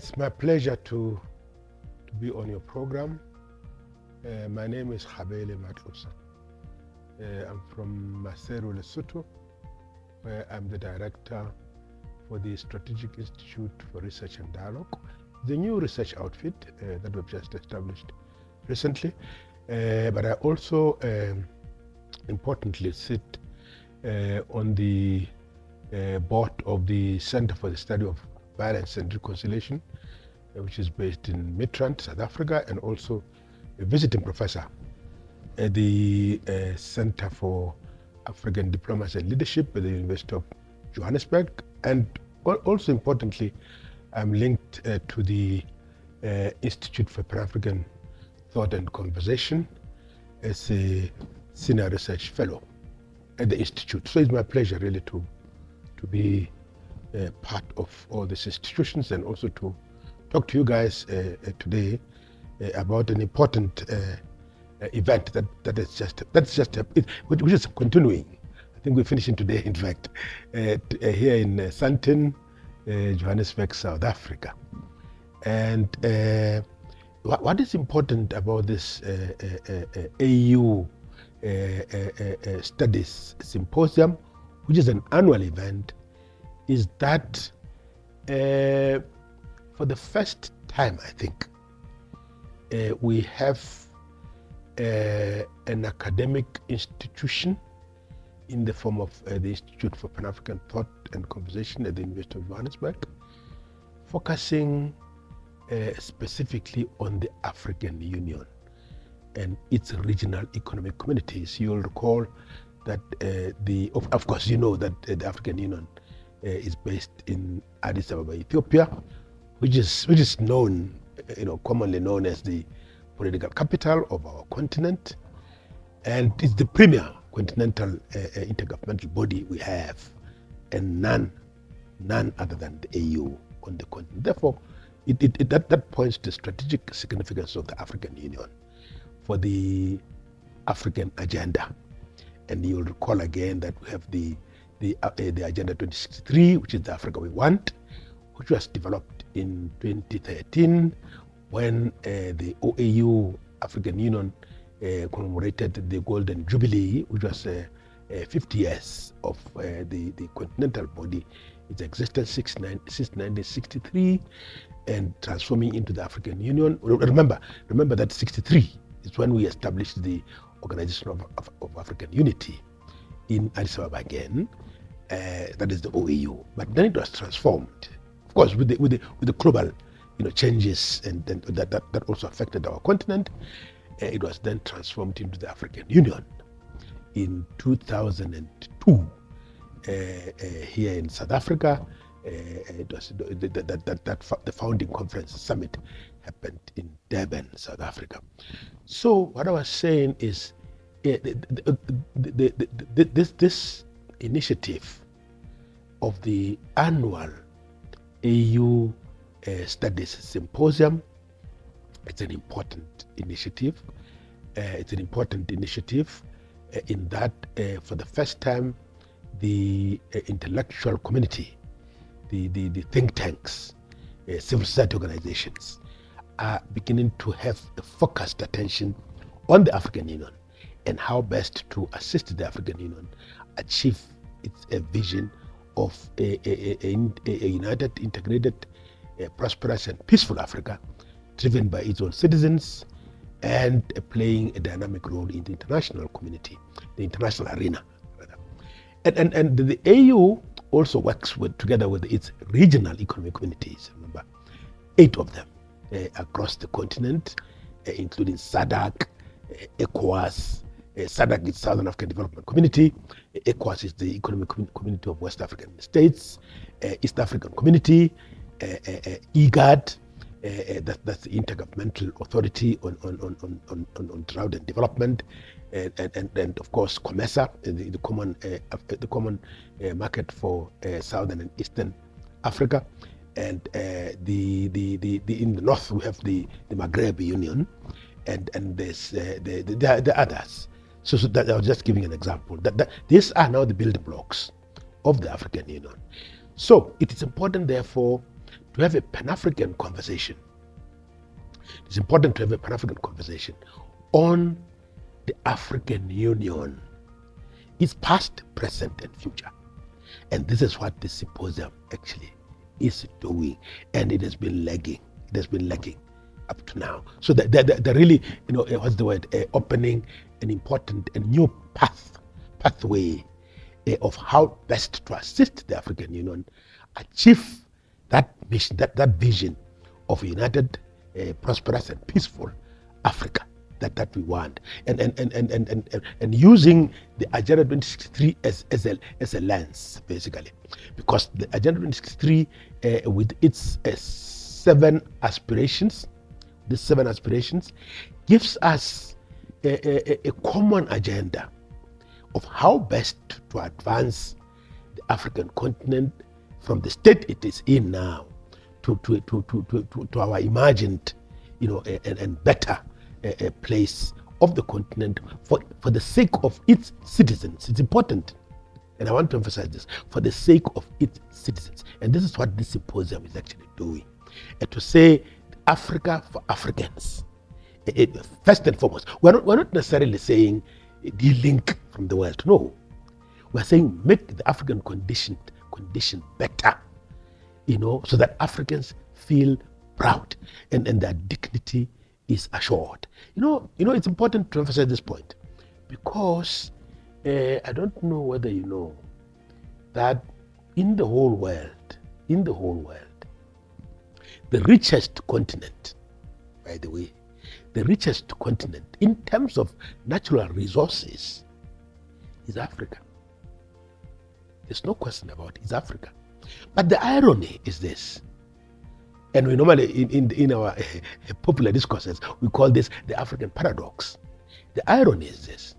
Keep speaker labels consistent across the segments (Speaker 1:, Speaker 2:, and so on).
Speaker 1: It's my pleasure to be on your program. My name is Khabele Matlosa. I'm from Maseru, Lesotho, where I'm the director for the Strategic Institute for Research and Dialogue, the new research outfit that we've just established recently. But I also importantly sit on the board of the Center for the Study of Violence and Reconciliation, which is based in Midrand, South Africa, and also a visiting professor at the Center for African Diplomacy and Leadership at the University of Johannesburg. And also importantly, I'm linked to the Institute for Pan-African Thought and Conversation as a senior research fellow at the Institute. So it's my pleasure really to be part of all these institutions and also to talk to you guys today about an important event which is continuing. I think we're finishing today, in fact, here in Sandton, Johannesburg, South Africa. And what is important about this AU Studies Symposium, which is an annual event, is that for the first time, I think, we have an academic institution in the form of the Institute for Pan-African Thought and Conversation at the University of Johannesburg, focusing specifically on the African Union and its regional economic communities. You'll recall that of course you know that the African Union is based in Addis Ababa, Ethiopia, which is known, commonly known as the political capital of our continent, and it's the premier continental intergovernmental body we have, and none other than the AU on the continent. Therefore, that points to the strategic significance of the African Union for the African agenda. And you'll recall again that we have the Agenda 2063, which is the Africa we want, which was developed in 2013 when the OAU African Union commemorated the Golden Jubilee, which was 50 years of the continental body, its existence since 1963, and transforming into the African Union. Remember that 63 is when we established the Organization of African Unity in Addis Ababa again. That is the OAU. But then it was transformed, of course, with the global changes, and that also affected our continent. It was then transformed into the African Union in 2002 here in South Africa. It was the founding conference summit happened in Durban, South Africa. So what I was saying is this initiative of the annual AU Studies Symposium, it's an important initiative. In that for the first time, the intellectual community, the think tanks, civil society organizations are beginning to have a focused attention on the African Union and how best to assist the African Union achieve its vision of a united, integrated, prosperous and peaceful Africa, driven by its own citizens and playing a dynamic role in the international community, the international arena, rather. And the AU also works together with its regional economic communities. Remember, 8 of them across the continent, including SADC, ECOWAS. SADC is Southern African Development Community. ECOWAS is the Economic Community of West African States. East African Community, IGAD, that's the Intergovernmental Authority on Drought and Development, and of course COMESA, the common market for Southern and Eastern Africa, and in the north we have the Maghreb Union, and there's the others. So that I was just giving an example. That these are now the building blocks of the African Union. So it is important, therefore, to have a Pan-African conversation. It's important to have a Pan-African conversation on the African Union, its past, present, and future. And this is what this symposium actually is doing, and it has been lagging. It has been lacking up to now. So they're really, what's the word? Opening an important and new pathway of how best to assist the African Union achieve that mission, that vision of a united, prosperous, and peaceful Africa that we want, and using the Agenda 2063 as a lens, basically, because the Agenda 2063 with its seven aspirations, gives us a common agenda of how best to advance the African continent from the state it is in now to our imagined, and better place of the continent for the sake of its citizens. It's important, and I want to emphasize this, for the sake of its citizens. And this is what this symposium is actually doing. And to say Africa for Africans, first and foremost, we're not necessarily saying de-link from the world. No, we're saying make the African condition better, so that Africans feel proud and their dignity is assured. It's important to emphasize this point because I don't know whether you know that in the whole world, the richest continent, by the way, the richest continent in terms of natural resources is Africa. There's no question about it, it's Africa. But the irony is this, and we normally, in our popular discourses, we call this the African paradox. The irony is this,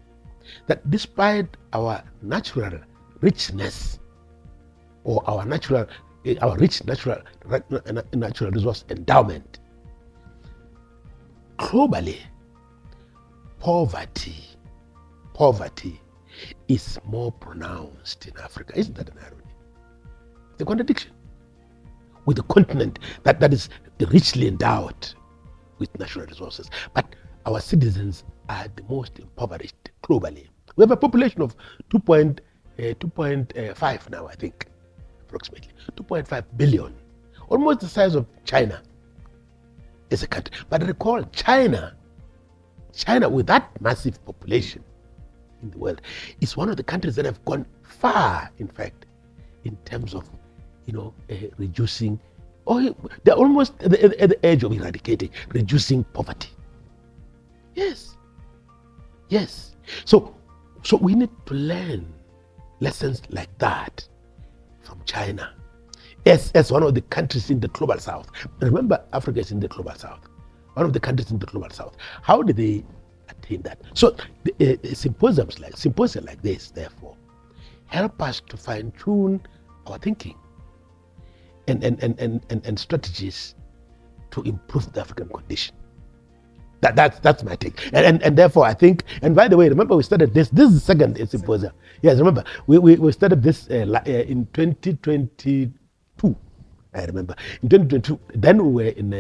Speaker 1: that despite our natural richness, or our rich natural resource endowment, globally, poverty is more pronounced in Africa. Isn't that an irony? The contradiction with a continent that is richly endowed with natural resources, but our citizens are the most impoverished globally. We have a population of 2.5 now, I think, approximately 2.5 billion, almost the size of China as a country. But recall, China with that massive population in the world is one of the countries that have gone far, in fact, in terms of reducing, or they're almost at the edge of eradicating, reducing poverty. Yes. So we need to learn lessons like that from China as one of the countries in the global south. Remember, Africa is in the global south. One of the countries in the global south. How did they attain that? So symposiums like this, therefore, help us to fine-tune our thinking and strategies to improve the African condition. That's my take. And therefore I think, and by the way, remember we started this is the second symposium. Yes, remember, we started this in 2022. I remember. In 2022, then we were in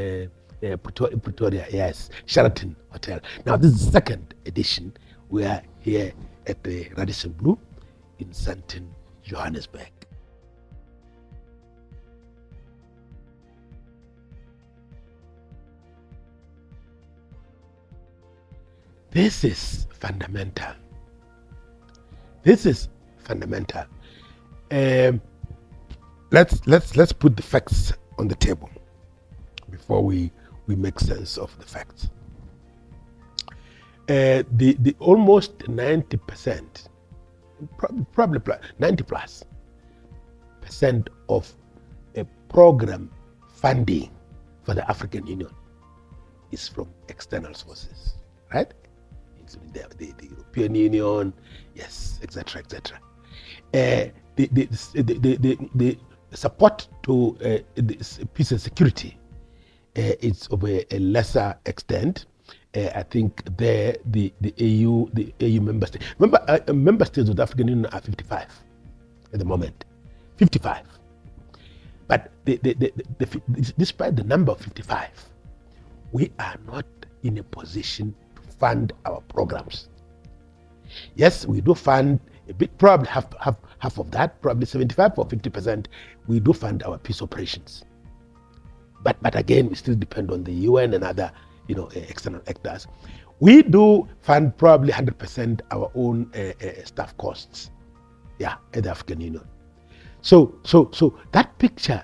Speaker 1: Pretoria, yes, Sheraton Hotel. Now this is the second edition. We are here at the Radisson Blu in Sandton, Johannesburg. This is fundamental. Let's put the facts on the table before we make sense of the facts. The almost 90%, probably 90+% of a program funding for the African Union is from external sources, right? The European Union, yes, etc. The support to peace and security is of a lesser extent. I think the EU member states. Remember, member states of the African Union are 55 at the moment. 55. But despite the number of 55, we are not in a position to fund our programs. Yes, we do fund a bit, probably half of that, probably 75 or 50%, we do fund our peace operations. But again, we still depend on the UN and other, external actors. We do fund probably 100% our own staff costs, at the African Union. So that picture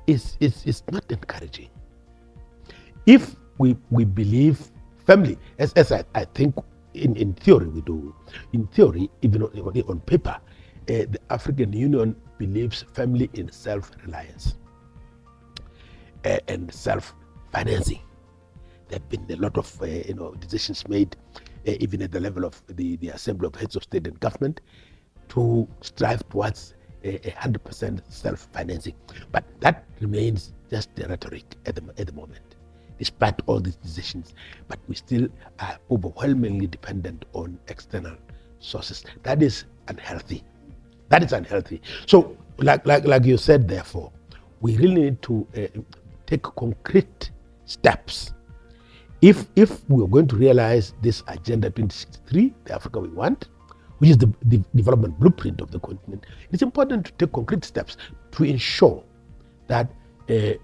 Speaker 1: is not encouraging. If we believe firmly, as I think in theory we do, in theory, even on paper, the African Union believes firmly in self-reliance and self-financing. There have been a lot of decisions made, even at the level of the Assembly of Heads of State and Government, to strive towards 100% self-financing. But that remains just the rhetoric at the moment, despite all these decisions. But we still are overwhelmingly dependent on external sources. That is unhealthy. So, like you said, therefore, we really need to take concrete steps. If we are going to realize this Agenda 2063, the Africa we want, which is the development blueprint of the continent, it's important to take concrete steps to ensure that at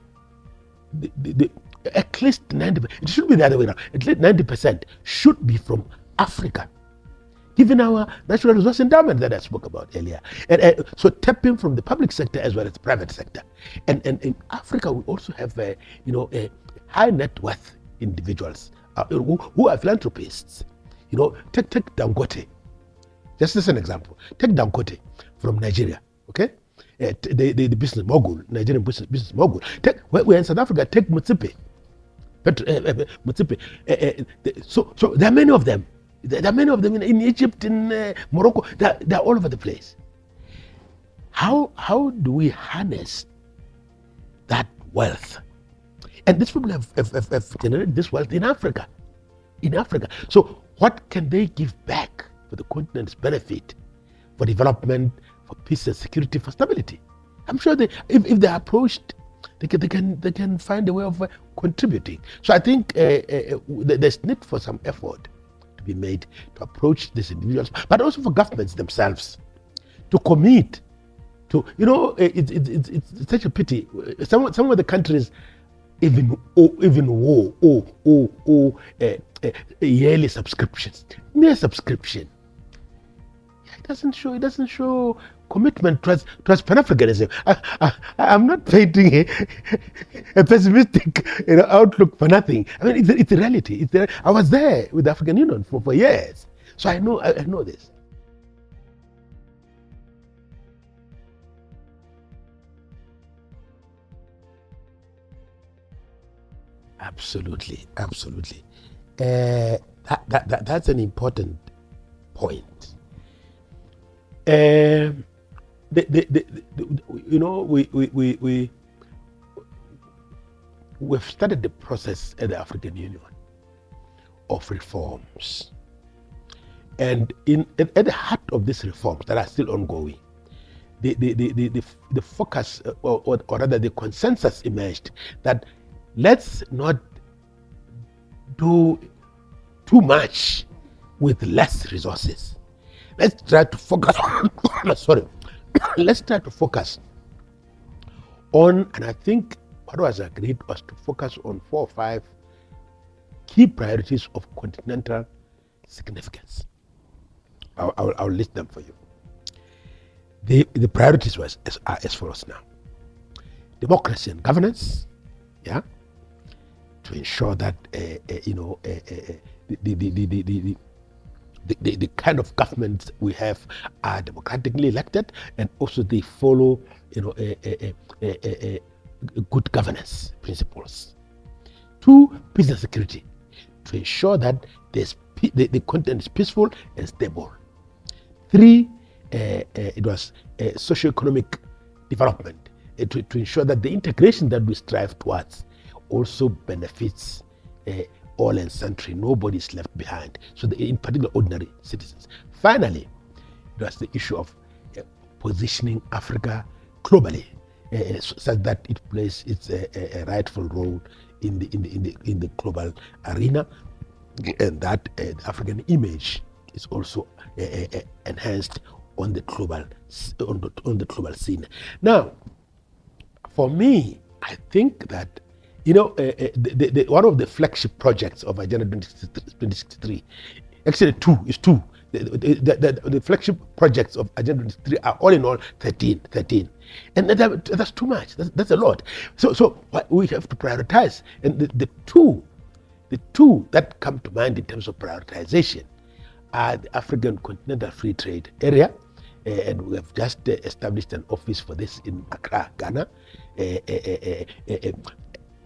Speaker 1: least 90%, it should be the other way around, at least 90% should be from Africa, given our natural resource endowment that I spoke about earlier. And so tapping from the public sector as well as the private sector. And in Africa, we also have a high net worth individuals who are philanthropists. Take Dangote, just as an example. Take Dangote from Nigeria, okay? The business mogul, Nigerian business mogul. We're in South Africa, take Motsepe. So there are many of them. There are many of them in Egypt, in Morocco. They're all over the place. How do we harness that wealth? And these people have generated this wealth in Africa. So what can they give back for the continent's benefit, for development, for peace and security, for stability? I'm sure if they're approached, they can find a way of contributing. So I think there's need for some effort to be made to approach these individuals, but also for governments themselves to commit to, it's such a pity. Some of the countries even yearly subscriptions, mere subscription. It doesn't show commitment towards Pan-Africanism. I'm not painting a pessimistic outlook for nothing. I mean, it's a reality. I was there with the African Union for years, so I know this. Absolutely. That's an important point. We've started the process at the African Union of reforms, and at the heart of these reforms that are still ongoing, the focus, or rather the consensus emerged that let's not do too much with less resources. Let's try to focus let's try to focus on, and I think what was agreed was to focus on 4 or 5 key priorities of continental significance. I'll list them for you. The priorities are as follows now. Democracy and governance, to ensure that the kind of governments we have are democratically elected, and also they follow good governance principles. 2, peace and security, to ensure that the continent is peaceful and stable. 3, it was socio-economic development, to ensure that the integration that we strive towards also benefits all and sundry. Nobody is left behind. So in particular, ordinary citizens. Finally, it was the issue of positioning Africa globally such that it plays its a rightful role in the global arena, and that the African image is also enhanced on the global scene. Now, for me, I think that one of the flagship projects of Agenda 2063, actually two. The flagship projects of Agenda 2063 are all in all 13. And that's too much. That's a lot. So we have to prioritize. And the two that come to mind in terms of prioritization are the African Continental Free Trade Area, and we have just established an office for this in Accra, Ghana.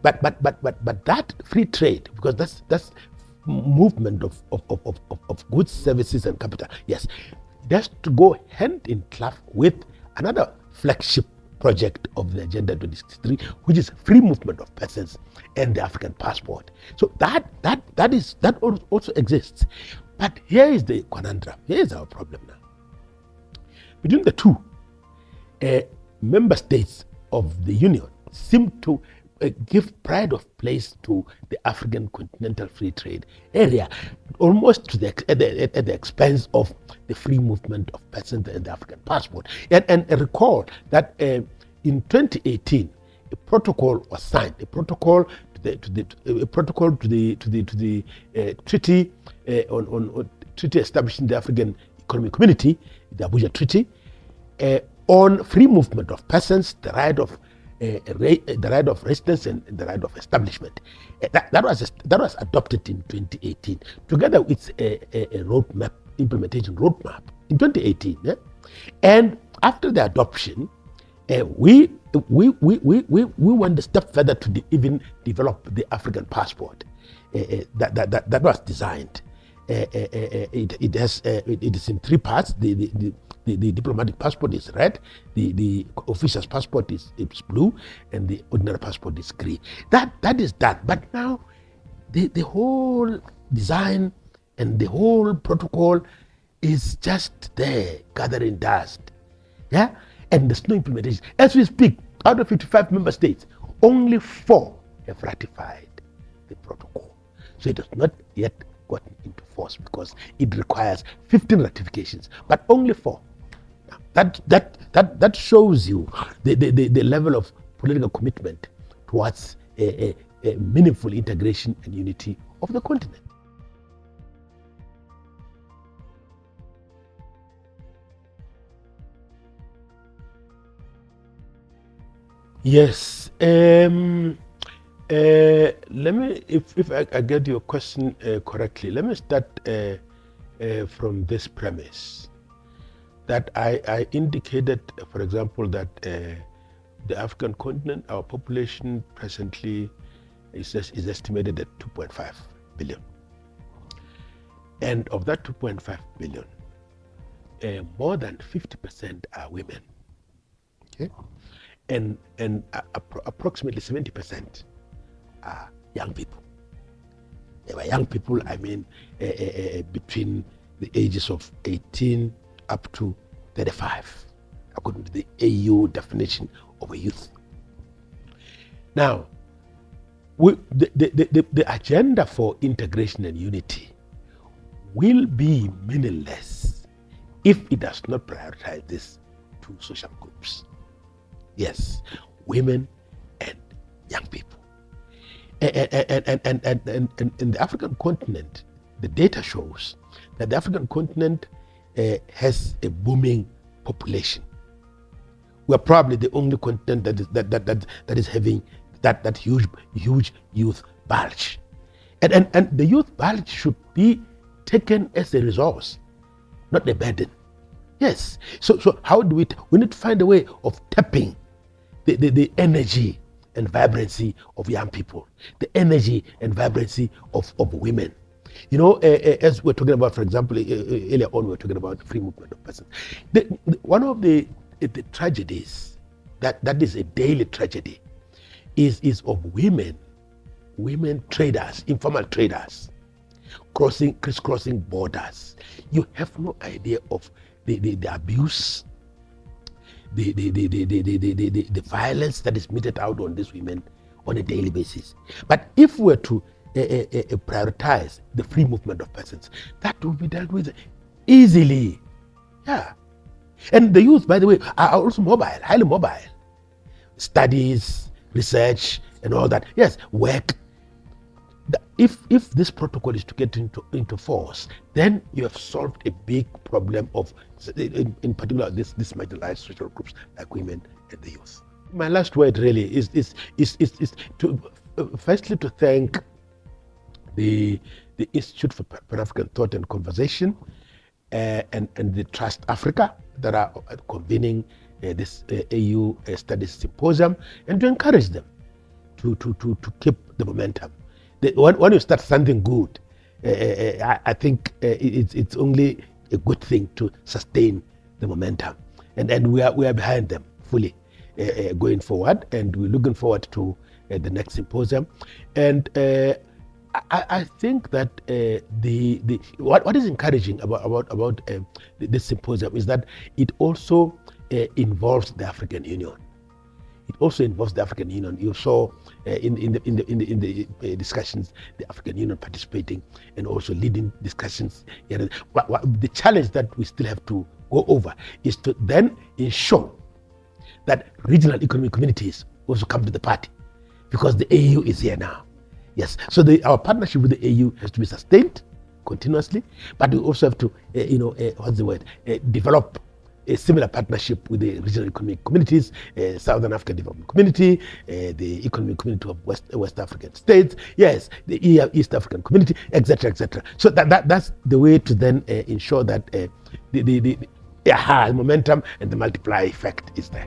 Speaker 1: But that free trade, because that's movement of goods, services, and capital. Yes, it has to go hand in glove with another flagship project of the Agenda 2063, which is free movement of persons and the African passport. So that also exists. But here is the conundrum. Here is our problem now. Between the two, member states of the Union seem to give pride of place to the African Continental Free Trade Area, almost at the expense of the free movement of persons and the African passport. And recall that in 2018, a protocol was signed, a protocol to the treaty on treaty establishing the African Economic Community, the Abuja Treaty, on free movement of persons, the right of residence and the right of establishment. That was adopted in 2018, together with a roadmap, implementation roadmap in 2018. Yeah? And after the adoption, we went a step further to even develop the African passport that was designed. It is in three parts. The diplomatic passport is red, the official's passport is blue, and the ordinary passport is green. That is done. But now the whole design and the whole protocol is just there, gathering dust. Yeah? And there's no implementation. As we speak, out of 55 member states, only 4 have ratified the protocol. So it has not yet gotten into force because it requires 15 ratifications, but only 4. That shows you the level of political commitment towards a meaningful integration and unity of the continent. Yes. Let me, if I get your question correctly, let me start from this premise that I indicated, for example, that the African continent, our population presently is estimated at 2.5 billion. And of that 2.5 billion, more than 50% are women. Okay? And approximately 70% are young people. By young people, I mean between the ages of 18 up to 35, according to the AU definition of a youth. Now, the agenda for integration and unity will be meaningless if it does not prioritize these two social groups. Yes, women and young people. And in the African continent, the data shows that the African continent has a booming population. We're probably the only continent that is having that huge youth bulge. And the youth bulge should be taken as a resource, not a burden. Yes. So how do we need to find a way of tapping the energy and vibrancy of young people, the energy and vibrancy of women. You know, as we're talking about, for example, earlier on, we were talking about free movement of persons. One of the tragedies that is a daily tragedy is of women traders, informal traders, crisscrossing borders. You have no idea of the abuse, the violence that is meted out on these women on a daily basis. But if we were to prioritize the free movement of persons, that will be dealt with easily. Yeah. And the youth, by the way, are also mobile, highly mobile. Studies, research, and all that. Yes, work. If this protocol is to get into force, then you have solved a big problem of, in particular, this marginalized social groups like women and the youth. My last word really is to firstly to thank the Institute for Pan-African Thought and Conversation and the Trust Africa that are convening this AU Studies Symposium, and to encourage them to keep the momentum. When you start something good, I think it's only a good thing to sustain the momentum, and we are behind them fully going forward, and we're looking forward to the next symposium. And I think that what is encouraging about this symposium is that it also involves the African Union. It also involves the African Union. You saw in the discussions the African Union participating and also leading discussions. The challenge that we still have to go over is to then ensure that regional economic communities also come to the party, because the AU is here now. Yes, so our partnership with the AU has to be sustained continuously, but we also have to, develop a similar partnership with the regional economic communities, Southern African Development Community, the Economic Community of West African States, yes, the East African Community, etc., etc. So that's the way to then ensure that the momentum and the multiplier effect is there.